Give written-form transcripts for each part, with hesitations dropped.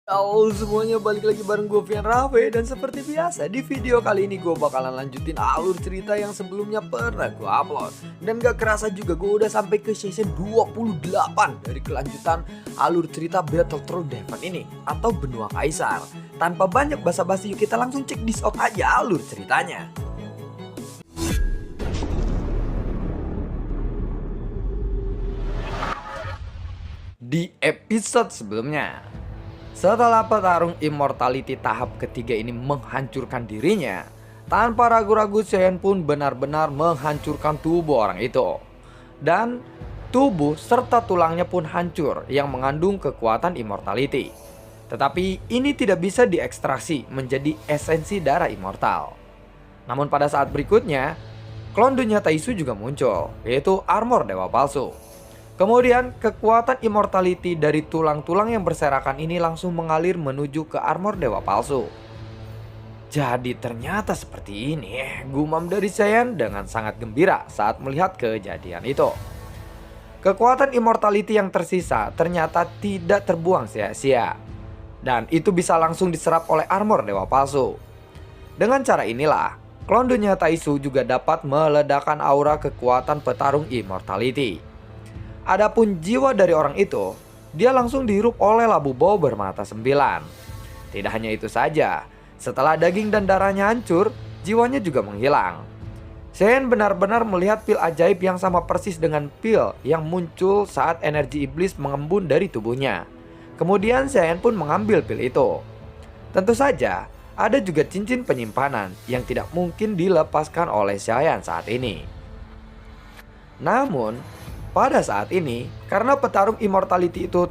Halo semuanya, balik lagi bareng gue Vian Raffe. Dan seperti biasa di video kali ini gue bakalan lanjutin alur cerita yang sebelumnya pernah gue upload. Dan gak kerasa juga gue udah sampai ke season 28 dari kelanjutan alur cerita Battle Devon ini, atau Benua Kaisar. Tanpa banyak basa-basi, yuk kita langsung cek this out aja alur ceritanya. Di episode sebelumnya, setelah petarung immortality tahap ketiga ini menghancurkan dirinya, tanpa ragu-ragu Shen pun benar-benar menghancurkan tubuh orang itu. Dan tubuh serta tulangnya pun hancur yang mengandung kekuatan immortality. Tetapi ini tidak bisa diekstraksi menjadi esensi darah immortal. Namun pada saat berikutnya, klon dunia Taisu juga muncul, yaitu armor dewa palsu. Kemudian kekuatan immortality dari tulang-tulang yang berserakan ini langsung mengalir menuju ke armor dewa palsu. Jadi ternyata seperti ini, gumam dari Saiyan dengan sangat gembira saat melihat kejadian itu. Kekuatan immortality yang tersisa ternyata tidak terbuang sia-sia. Dan itu bisa langsung diserap oleh armor dewa palsu. Dengan cara inilah, klon dunia Taisu juga dapat meledakkan aura kekuatan petarung immortality. Adapun jiwa dari orang itu, dia langsung dihirup oleh labu bau bermata 9. Tidak hanya itu saja, setelah daging dan darahnya hancur, jiwanya juga menghilang. Shen benar-benar melihat pil ajaib yang sama persis dengan pil yang muncul saat energi iblis mengembun dari tubuhnya. Kemudian Shen pun mengambil pil itu. Tentu saja, ada juga cincin penyimpanan yang tidak mungkin dilepaskan oleh Shen saat ini. Namun, pada saat ini, karena petarung immortality itu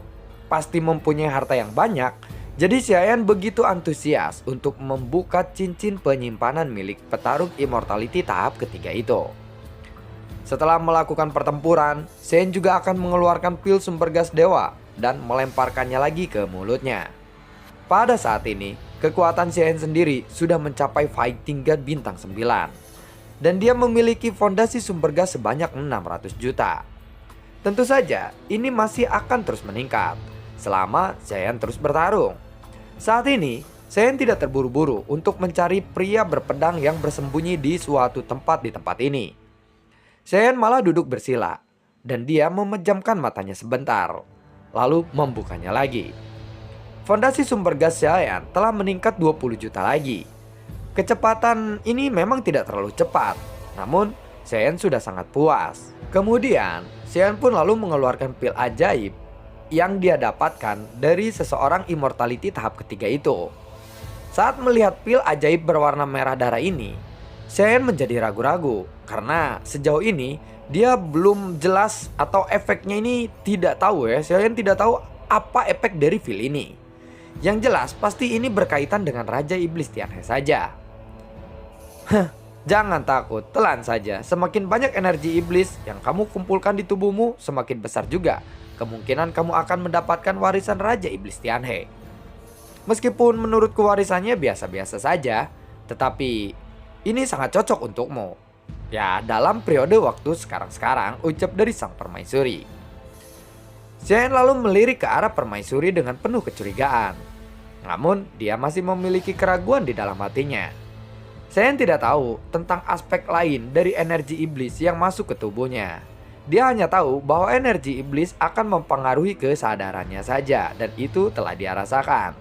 pasti mempunyai harta yang banyak, jadi Saiyan begitu antusias untuk membuka cincin penyimpanan milik petarung immortality tahap ketiga itu. Setelah melakukan pertempuran, Saiyan juga akan mengeluarkan pil sumber gas dewa dan melemparkannya lagi ke mulutnya. Pada saat ini, kekuatan Saiyan sendiri sudah mencapai fighting god bintang 9. Dan dia memiliki fondasi sumber gas sebanyak 600 juta. Tentu saja, ini masih akan terus meningkat selama Saiyan terus bertarung. Saat ini, Saiyan tidak terburu-buru untuk mencari pria berpedang yang bersembunyi di suatu tempat di tempat ini. Saiyan malah duduk bersila, dan dia memejamkan matanya sebentar, lalu membukanya lagi. Fondasi sumber gas Saiyan telah meningkat 20 juta lagi. Kecepatan ini memang tidak terlalu cepat, namun Saiyan sudah sangat puas. Kemudian, Saiyan pun lalu mengeluarkan pil ajaib yang dia dapatkan dari seseorang immortality tahap ketiga itu. Saat melihat pil ajaib berwarna merah darah ini, Saiyan menjadi ragu-ragu karena sejauh ini dia belum jelas atau efeknya ini tidak tahu ya. Saiyan tidak tahu apa efek dari pil ini. Yang jelas pasti ini berkaitan dengan Raja Iblis Tianhe saja. Jangan takut, telan saja. Semakin banyak energi iblis yang kamu kumpulkan di tubuhmu, semakin besar juga kemungkinan kamu akan mendapatkan warisan Raja Iblis Tianhe. Meskipun menurutku warisannya biasa-biasa saja, tetapi ini sangat cocok untukmu. Ya, dalam periode waktu sekarang-sekarang, ucap dari sang permaisuri. Shen lalu melirik ke arah permaisuri dengan penuh kecurigaan. Namun, dia masih memiliki keraguan di dalam hatinya. Saiyan tidak tahu tentang aspek lain dari energi iblis yang masuk ke tubuhnya. Dia hanya tahu bahwa energi iblis akan mempengaruhi kesadarannya saja, dan itu telah dia rasakan.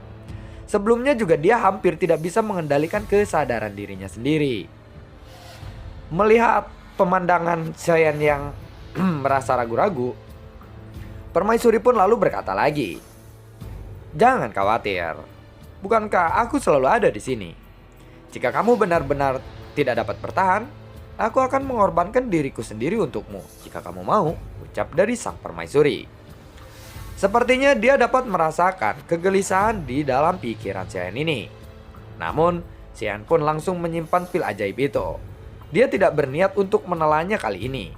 Sebelumnya juga dia hampir tidak bisa mengendalikan kesadaran dirinya sendiri. Melihat pemandangan Saiyan yang merasa ragu-ragu, permaisuri pun lalu berkata lagi, "Jangan khawatir, bukankah aku selalu ada di sini? Jika kamu benar-benar tidak dapat bertahan, aku akan mengorbankan diriku sendiri untukmu jika kamu mau," ucap dari sang permaisuri. Sepertinya dia dapat merasakan kegelisahan di dalam pikiran Saiyan ini. Namun, Saiyan pun langsung menyimpan pil ajaib itu. Dia tidak berniat untuk menelannya kali ini.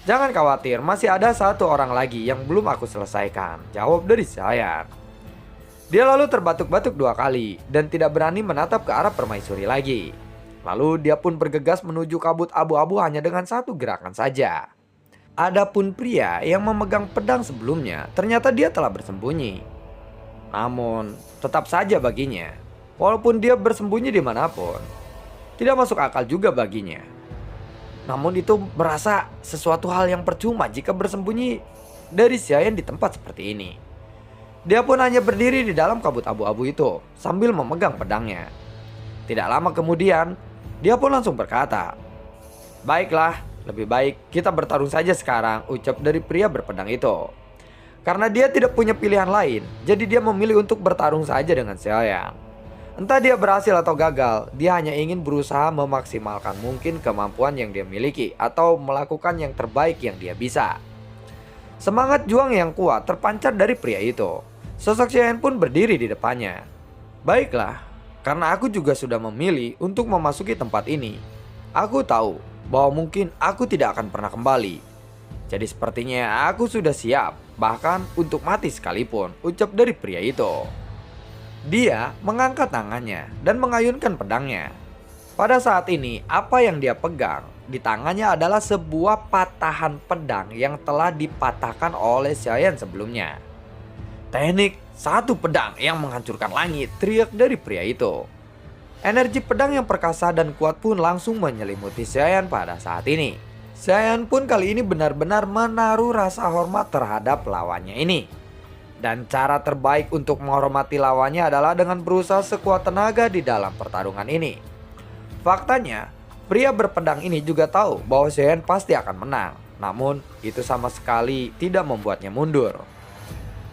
"Jangan khawatir, masih ada satu orang lagi yang belum aku selesaikan," jawab dari Saiyan. Dia lalu terbatuk-batuk 2 kali dan tidak berani menatap ke arah permaisuri lagi. Lalu dia pun bergegas menuju kabut abu-abu hanya dengan satu gerakan saja. Adapun pria yang memegang pedang sebelumnya, ternyata dia telah bersembunyi. Namun, tetap saja baginya, walaupun dia bersembunyi dimanapun, tidak masuk akal juga baginya. Namun itu merasa sesuatu hal yang percuma jika bersembunyi dari Xiayan di tempat seperti ini. Dia pun hanya berdiri di dalam kabut abu-abu itu sambil memegang pedangnya. Tidak lama kemudian, dia pun langsung berkata, "Baiklah, lebih baik kita bertarung saja sekarang," ucap dari pria berpedang itu. Karena dia tidak punya pilihan lain, jadi dia memilih untuk bertarung saja dengan Xiaoyan. Entah dia berhasil atau gagal, dia hanya ingin berusaha memaksimalkan mungkin kemampuan yang dia miliki atau melakukan yang terbaik yang dia bisa. Semangat juang yang kuat terpancar dari pria itu. Sosok Xiaoyan pun berdiri di depannya. "Baiklah, karena aku juga sudah memilih untuk memasuki tempat ini. Aku tahu bahwa mungkin aku tidak akan pernah kembali. Jadi sepertinya aku sudah siap, bahkan untuk mati sekalipun," ucap dari pria itu. Dia mengangkat tangannya dan mengayunkan pedangnya. Pada saat ini, apa yang dia pegang di tangannya adalah sebuah patahan pedang yang telah dipatahkan oleh Xiaoyan sebelumnya. "Teknik satu pedang yang menghancurkan langit," teriak dari pria itu. Energi pedang yang perkasa dan kuat pun langsung menyelimuti Xiaoyan pada saat ini. Xiaoyan pun kali ini benar-benar menaruh rasa hormat terhadap lawannya ini. Dan cara terbaik untuk menghormati lawannya adalah dengan berusaha sekuat tenaga di dalam pertarungan ini. Faktanya, pria berpedang ini juga tahu bahwa Xiaoyan pasti akan menang. Namun, itu sama sekali tidak membuatnya mundur.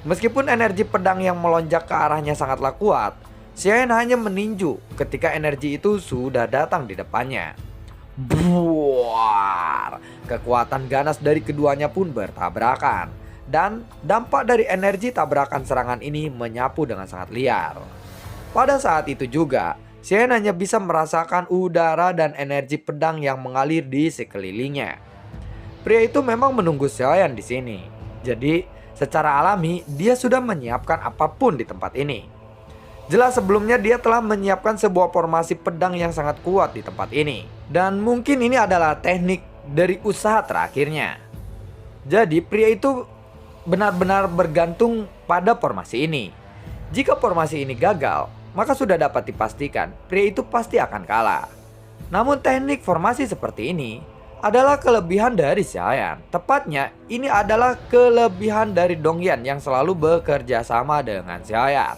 Meskipun energi pedang yang melonjak ke arahnya sangatlah kuat, Xiaoyan hanya meninju ketika energi itu sudah datang di depannya. Buar! Kekuatan ganas dari keduanya pun bertabrakan. Dan dampak dari energi tabrakan serangan ini menyapu dengan sangat liar. Pada saat itu juga, Xiaoyan hanya bisa merasakan udara dan energi pedang yang mengalir di sekelilingnya. Pria itu memang menunggu Xiaoyan di sini. Jadi, secara alami dia sudah menyiapkan apapun di tempat ini. Jelas sebelumnya dia telah menyiapkan sebuah formasi pedang yang sangat kuat di tempat ini. Dan mungkin ini adalah teknik dari usaha terakhirnya. Jadi pria itu benar-benar bergantung pada formasi ini. Jika formasi ini gagal, maka sudah dapat dipastikan pria itu pasti akan kalah. Namun teknik formasi seperti ini adalah kelebihan dari Xiaoyan. Tepatnya ini adalah kelebihan dari Dongyan yang selalu bekerja sama dengan Xiaoyan.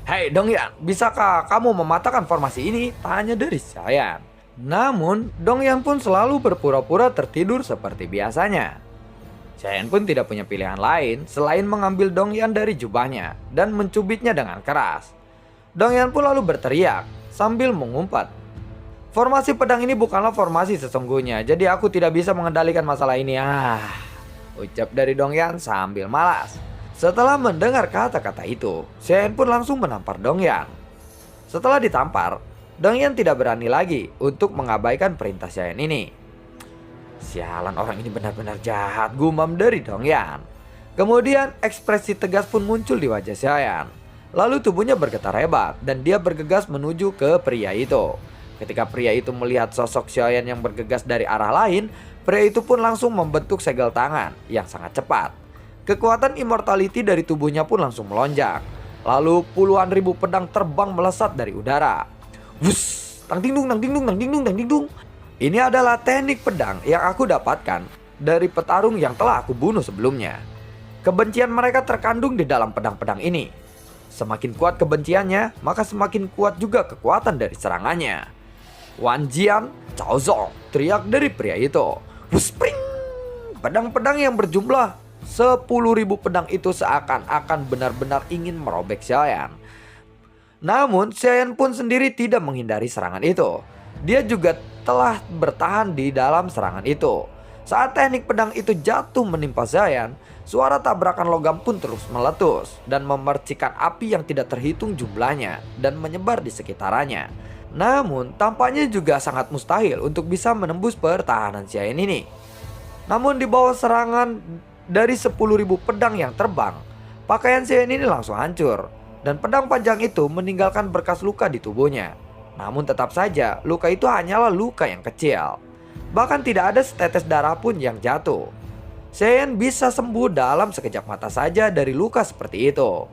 "Hei Dongyan, bisakah kamu mematahkan formasi ini?" tanya dari Xiaoyan. Namun Dongyan pun selalu berpura-pura tertidur seperti biasanya. Xiaoyan pun tidak punya pilihan lain selain mengambil Dongyan dari jubahnya dan mencubitnya dengan keras. Dongyan pun lalu berteriak sambil mengumpat, "Formasi pedang ini bukanlah formasi sesungguhnya, jadi aku tidak bisa mengendalikan masalah ini." Ucap dari Dongyan sambil malas. Setelah mendengar kata-kata itu, Xiaoyan pun langsung menampar Dongyan. Setelah ditampar, Dongyan tidak berani lagi untuk mengabaikan perintah Xiaoyan ini. "Sialan, orang ini benar-benar jahat," gumam dari Dongyan. Kemudian ekspresi tegas pun muncul di wajah Xiaoyan. Lalu tubuhnya bergetar hebat dan dia bergegas menuju ke pria itu. Ketika pria itu melihat sosok Xiaoyan yang bergegas dari arah lain, pria itu pun langsung membentuk segel tangan yang sangat cepat. Kekuatan immortality dari tubuhnya pun langsung melonjak. Lalu puluhan ribu pedang terbang melesat dari udara. Wus, tang ding dung, tang ding dung, tang ding dung, tang ding dung. Ini adalah teknik pedang yang aku dapatkan dari petarung yang telah aku bunuh sebelumnya. Kebencian mereka terkandung di dalam pedang-pedang ini. Semakin kuat kebenciannya, maka semakin kuat juga kekuatan dari serangannya. "Wan Jian, Cao Zong," teriak dari pria itu. Wuspring! Pedang-pedang yang berjumlah 10.000 pedang itu seakan-akan benar-benar ingin merobek Xiaoyan. Namun Xiaoyan pun sendiri tidak menghindari serangan itu. Dia juga telah bertahan di dalam serangan itu. Saat teknik pedang itu jatuh menimpa Xiaoyan, suara tabrakan logam pun terus meletus dan memercikan api yang tidak terhitung jumlahnya dan menyebar di sekitarnya. Namun tampaknya juga sangat mustahil untuk bisa menembus pertahanan Xiaoyan ini. Namun di bawah serangan dari 10.000 pedang yang terbang, pakaian Xiaoyan ini langsung hancur dan pedang panjang itu meninggalkan bekas luka di tubuhnya. Namun tetap saja luka itu hanyalah luka yang kecil. Bahkan tidak ada setetes darah pun yang jatuh. Xiaoyan bisa sembuh dalam sekejap mata saja dari luka seperti itu.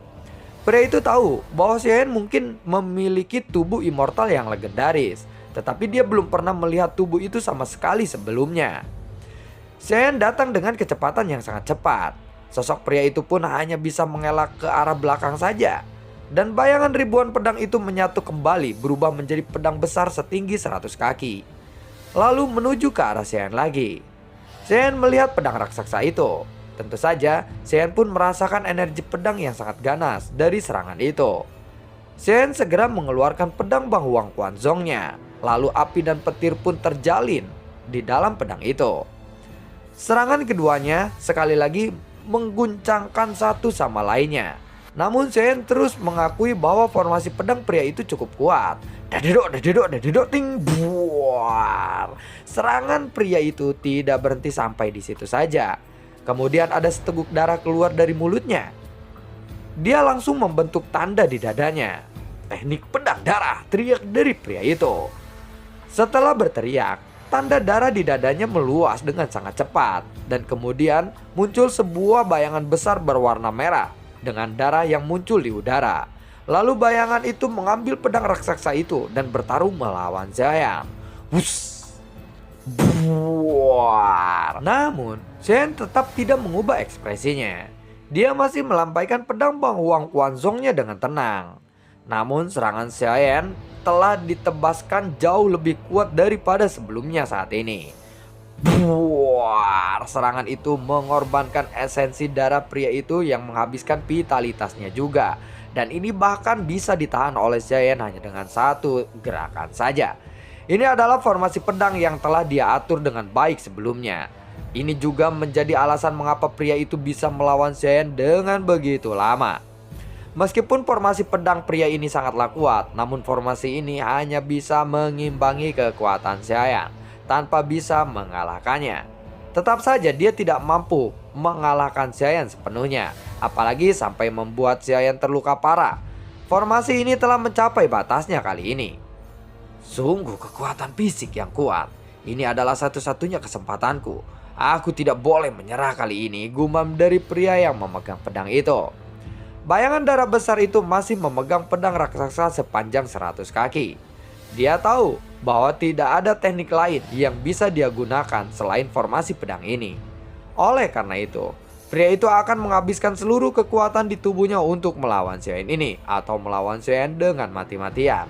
Pria itu tahu bahwa Xiaoyan mungkin memiliki tubuh immortal yang legendaris, tetapi dia belum pernah melihat tubuh itu sama sekali sebelumnya. Xiaoyan datang dengan kecepatan yang sangat cepat. Sosok pria itu pun hanya bisa mengelak ke arah belakang saja. Dan bayangan ribuan pedang itu menyatu kembali, berubah menjadi pedang besar setinggi 100 kaki. Lalu menuju ke arah Xiaoyan lagi. Xiaoyan melihat pedang raksasa itu. Tentu saja, Xiaoyan pun merasakan energi pedang yang sangat ganas dari serangan itu. Xiaoyan segera mengeluarkan pedang Bang Huang Quanzong-nya. Lalu api dan petir pun terjalin di dalam pedang itu. Serangan keduanya sekali lagi mengguncangkan satu sama lainnya. Namun Xiaoyan terus mengakui bahwa formasi pedang pria itu cukup kuat. Dadedok, dadedok, dadedok, ting, buar. Serangan pria itu tidak berhenti sampai di situ saja. Kemudian ada seteguk darah keluar dari mulutnya. Dia langsung membentuk tanda di dadanya. Teknik pedang darah, teriak dari pria itu. Setelah berteriak, tanda darah di dadanya meluas dengan sangat cepat. Dan kemudian muncul sebuah bayangan besar berwarna merah dengan darah yang muncul di udara. Lalu bayangan itu mengambil pedang raksasa itu dan bertarung melawan Xiaoyan. Wuss! Buar. Namun, Xiaoyan tetap tidak mengubah ekspresinya. Dia masih melampaikan pedang Bang Huang Quanzong-nya dengan tenang. Namun serangan Xiaoyan telah ditebaskan jauh lebih kuat daripada sebelumnya saat ini. Buar. Serangan itu mengorbankan esensi darah pria itu yang menghabiskan vitalitasnya juga. Dan ini bahkan bisa ditahan oleh Xiaoyan hanya dengan satu gerakan saja. Ini adalah formasi pedang yang telah dia atur dengan baik sebelumnya. Ini juga menjadi alasan mengapa pria itu bisa melawan Xiaoyan dengan begitu lama. Meskipun formasi pedang pria ini sangatlah kuat, namun formasi ini hanya bisa mengimbangi kekuatan Xiaoyan tanpa bisa mengalahkannya. Tetap saja dia tidak mampu mengalahkan Xiaoyan sepenuhnya, apalagi sampai membuat Xiaoyan terluka parah. Formasi ini telah mencapai batasnya kali ini. Sungguh kekuatan fisik yang kuat. Ini adalah satu-satunya kesempatanku. Aku tidak boleh menyerah kali ini, gumam dari pria yang memegang pedang itu. Bayangan darah besar itu masih memegang pedang raksasa sepanjang 100 kaki. Dia tahu bahwa tidak ada teknik lain yang bisa dia gunakan selain formasi pedang ini. Oleh karena itu, pria itu akan menghabiskan seluruh kekuatan di tubuhnya untuk melawan Xiaoyan ini atau melawan Xiaoyan dengan mati-matian.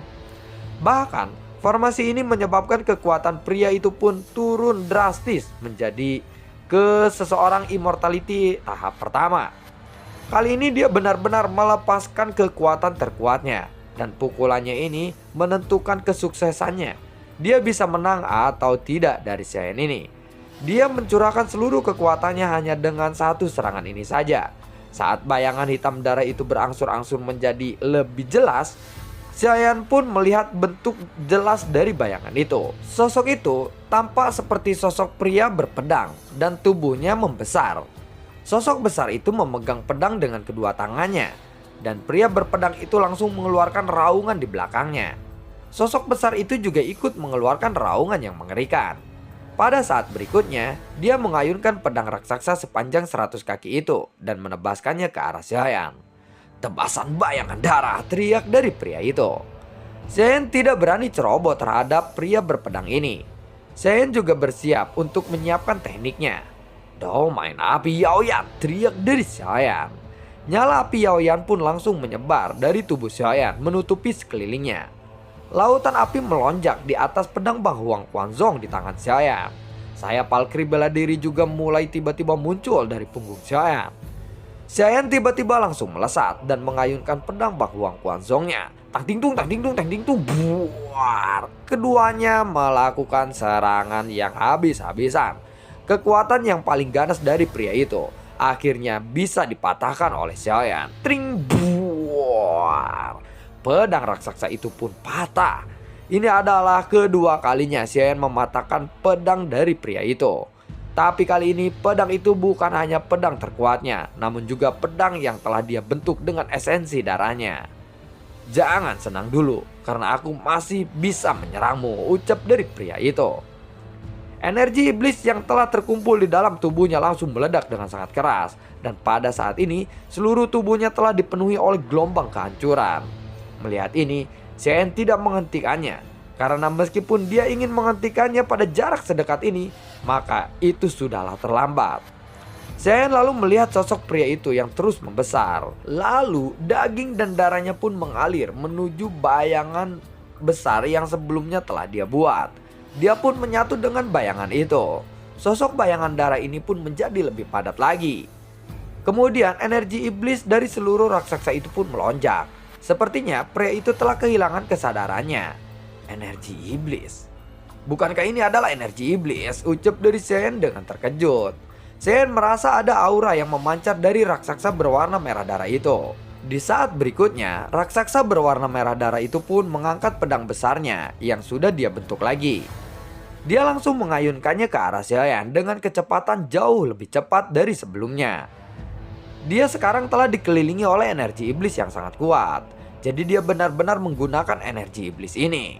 Bahkan formasi ini menyebabkan kekuatan pria itu pun turun drastis menjadi ke seseorang immortality tahap pertama. Kali ini dia benar-benar melepaskan kekuatan terkuatnya. Dan pukulannya ini menentukan kesuksesannya. Dia bisa menang atau tidak dari Xiaoyan ini. Dia mencurahkan seluruh kekuatannya hanya dengan satu serangan ini saja. Saat bayangan hitam darah itu berangsur-angsur menjadi lebih jelas, Xiaoyan pun melihat bentuk jelas dari bayangan itu. Sosok itu tampak seperti sosok pria berpedang dan tubuhnya membesar. Sosok besar itu memegang pedang dengan kedua tangannya. Dan pria berpedang itu langsung mengeluarkan raungan di belakangnya. Sosok besar itu juga ikut mengeluarkan raungan yang mengerikan. Pada saat berikutnya, dia mengayunkan pedang raksasa sepanjang 100 kaki itu dan menebaskannya ke arah Xiaoyan. Tebasan bayangan darah, teriak dari pria itu. Xiaoyan tidak berani ceroboh terhadap pria berpedang ini. Xiaoyan juga bersiap untuk menyiapkan tekniknya. Domain api Yaoyan, teriak dari Xiaoyan. Nyala api Yaoyan pun langsung menyebar dari tubuh Xiaoyan menutupi sekelilingnya. Lautan api melonjak di atas pedang Bang Huang Quanzong di tangan Xiaoyan. Sayap Valkyrie bela diri juga mulai tiba-tiba muncul dari punggung Xiaoyan. Xiaoyan tiba-tiba langsung melesat dan mengayunkan pedang Bang Huang Quanzong-nya. Tang ting tung, tang ting tung, tang ting tung, buar. Keduanya melakukan serangan yang habis-habisan. Kekuatan yang paling ganas dari pria itu akhirnya bisa dipatahkan oleh Xiaoyan. Tring, buar. Pedang raksasa itu pun patah. Ini adalah kedua kalinya Xiaoyan mematahkan pedang dari pria itu. Tapi kali ini pedang itu bukan hanya pedang terkuatnya, namun juga pedang yang telah dia bentuk dengan esensi darahnya. Jangan senang dulu, karena aku masih bisa menyerangmu, ucap dari pria itu. Energi iblis yang telah terkumpul di dalam tubuhnya langsung meledak dengan sangat keras. Dan pada saat ini, seluruh tubuhnya telah dipenuhi oleh gelombang kehancuran. Melihat ini, Shen tidak menghentikannya. Karena meskipun dia ingin menghentikannya pada jarak sedekat ini, maka itu sudahlah terlambat. Shen lalu melihat sosok pria itu yang terus membesar. Lalu daging dan darahnya pun mengalir menuju bayangan besar yang sebelumnya telah dia buat. Dia pun menyatu dengan bayangan itu. Sosok bayangan darah ini pun menjadi lebih padat lagi. Kemudian energi iblis dari seluruh raksasa itu pun melonjak. Sepertinya pria itu telah kehilangan kesadarannya. Energi iblis. Bukankah ini adalah energi iblis? Ucap dari Shen dengan terkejut. Shen merasa ada aura yang memancar dari raksasa berwarna merah darah itu. Di saat berikutnya, raksasa berwarna merah darah itu pun mengangkat pedang besarnya yang sudah dia bentuk lagi. Dia langsung mengayunkannya ke arah Shen dengan kecepatan jauh lebih cepat dari sebelumnya. Dia sekarang telah dikelilingi oleh energi iblis yang sangat kuat. Jadi dia benar-benar menggunakan energi iblis ini.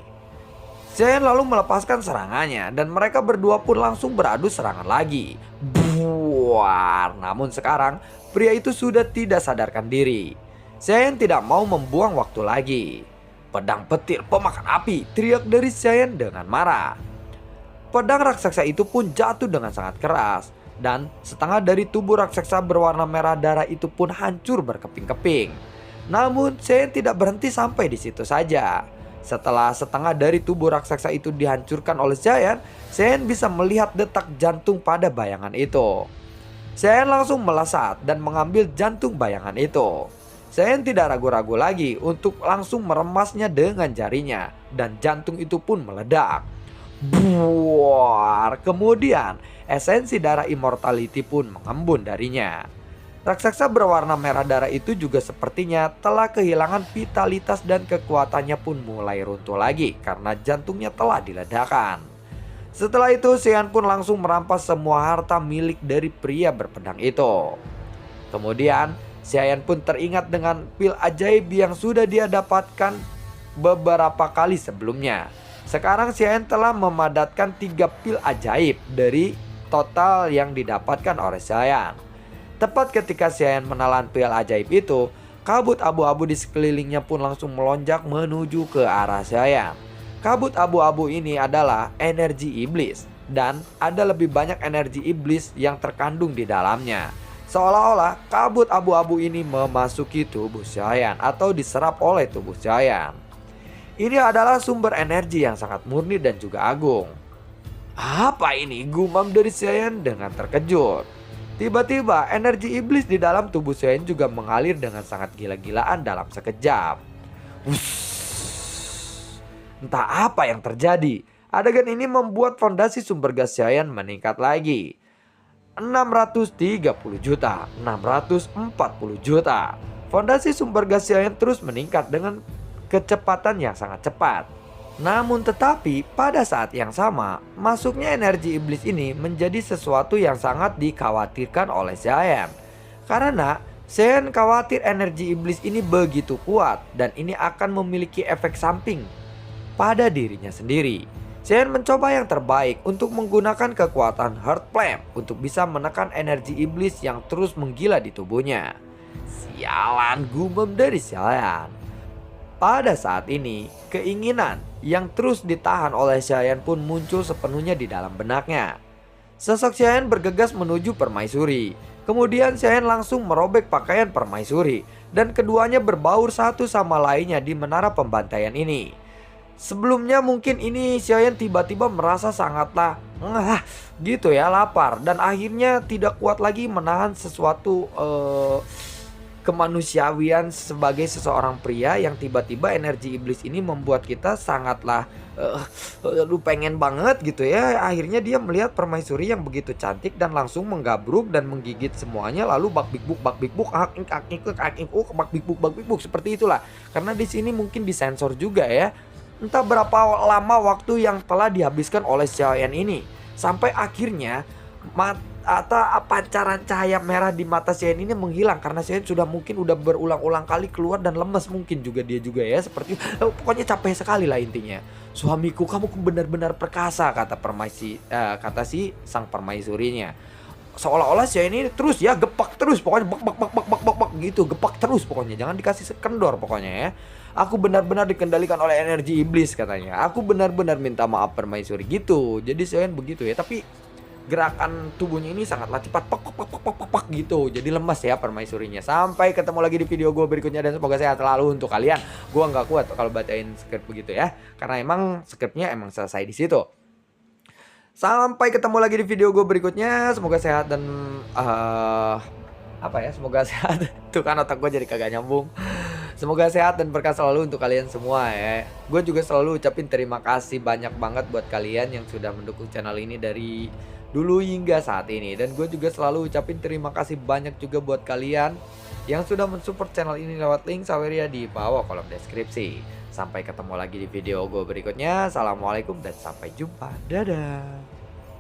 Shen lalu melepaskan serangannya dan mereka berdua pun langsung beradu serangan lagi. Buar. Namun sekarang pria itu sudah tidak sadarkan diri. Shen tidak mau membuang waktu lagi. Pedang petir pemakan api, teriak dari Shen dengan marah. Pedang raksasa itu pun jatuh dengan sangat keras. Dan setengah dari tubuh raksasa berwarna merah darah itu pun hancur berkeping-keping. Namun Shen tidak berhenti sampai di situ saja. Setelah setengah dari tubuh raksasa itu dihancurkan oleh Shen, Shen bisa melihat detak jantung pada bayangan itu. Shen langsung melesat dan mengambil jantung bayangan itu. Shen tidak ragu-ragu lagi untuk langsung meremasnya dengan jarinya. Dan jantung itu pun meledak. Buar. Kemudian esensi darah immortality pun mengembun darinya. Raksasa berwarna merah darah itu juga sepertinya telah kehilangan vitalitas dan kekuatannya pun mulai runtuh lagi karena jantungnya telah diledakkan. Setelah itu Shen pun langsung merampas semua harta milik dari pria berpedang itu. Kemudian Shen pun teringat dengan pil ajaib yang sudah dia dapatkan beberapa kali sebelumnya. Sekarang Shen telah memadatkan 3 pil ajaib dari total yang didapatkan oleh Shen. Tepat ketika Shen menelan pil ajaib itu, kabut abu-abu di sekelilingnya pun langsung melonjak menuju ke arah Shen. Kabut abu-abu ini adalah energi iblis dan ada lebih banyak energi iblis yang terkandung di dalamnya. Seolah-olah kabut abu-abu ini memasuki tubuh Shen atau diserap oleh tubuh Shen. Ini adalah sumber energi yang sangat murni dan juga agung. Apa ini? Gumam dari Shen dengan terkejut. Tiba-tiba energi iblis di dalam tubuh Shen juga mengalir dengan sangat gila-gilaan dalam sekejap. Wuss. Entah apa yang terjadi. Adegan ini membuat fondasi sumber gas Shen meningkat lagi. 630 juta, 640 juta. Fondasi sumber gas Shen terus meningkat dengan kecepatan yang sangat cepat. Namun tetapi pada saat yang sama, masuknya energi iblis ini menjadi sesuatu yang sangat dikhawatirkan oleh Shen. Karena Shen khawatir energi iblis ini begitu kuat dan ini akan memiliki efek samping pada dirinya sendiri. Shen mencoba yang terbaik untuk menggunakan kekuatan Heart Flame untuk bisa menekan energi iblis yang terus menggila di tubuhnya. Sialan, gumam dari Shen. Pada saat ini, keinginan yang terus ditahan oleh Shen pun muncul sepenuhnya di dalam benaknya. Sosok Shen bergegas menuju permaisuri. Kemudian Shen langsung merobek pakaian permaisuri dan keduanya berbaur satu sama lainnya di menara pembantaian ini. Sebelumnya mungkin ini Shen tiba-tiba merasa sangatlah gitu ya, lapar dan akhirnya tidak kuat lagi menahan sesuatu kemanusiawian sebagai seseorang pria yang tiba-tiba energi iblis ini membuat kita sangatlah lu pengen banget gitu ya. Akhirnya dia melihat permaisuri yang begitu cantik dan langsung menggabruk dan menggigit semuanya, lalu bak bik buk bak bik buk seperti itulah. Karena di sini mungkin disensor juga ya. Entah berapa lama waktu yang telah dihabiskan oleh Shen ini sampai akhirnya atau pancaran cahaya merah di mata Shen ini menghilang karena Shen sudah mungkin udah berulang-ulang kali keluar dan lemes mungkin juga dia juga ya, seperti pokoknya capek sekali lah intinya. Suamiku, kamu benar-benar perkasa, kata si sang permaisurinya. Seolah-olah Shen ini terus ya gepak terus pokoknya bak bak bak bak bak bak bak gitu, gepak terus pokoknya, jangan dikasih kendor pokoknya ya. Aku benar-benar dikendalikan oleh energi iblis katanya. Aku benar-benar minta maaf permaisuri gitu. Jadi Shen begitu ya, tapi gerakan tubuhnya ini sangatlah cepat pak pak pak pak pak pak, pak gitu. Jadi lemas ya permaisurinya. Sampai ketemu lagi di video gue berikutnya dan semoga sehat selalu untuk kalian. Gue nggak kuat kalau bacain skrip begitu ya, karena emang skripnya emang selesai di situ. Sampai ketemu lagi di video gue berikutnya. Semoga sehat dan semoga sehat. Tuh kan otak gue jadi kagak nyambung. Semoga sehat dan berkah selalu untuk kalian semua ya. Gue juga selalu ucapin terima kasih banyak banget buat kalian yang sudah mendukung channel ini dari dulu hingga saat ini. Dan gue juga selalu ucapin terima kasih banyak juga buat kalian yang sudah mensupport channel ini lewat link Saweria di bawah kolom deskripsi. Sampai ketemu lagi di video gue berikutnya. Assalamualaikum dan sampai jumpa. Dadah.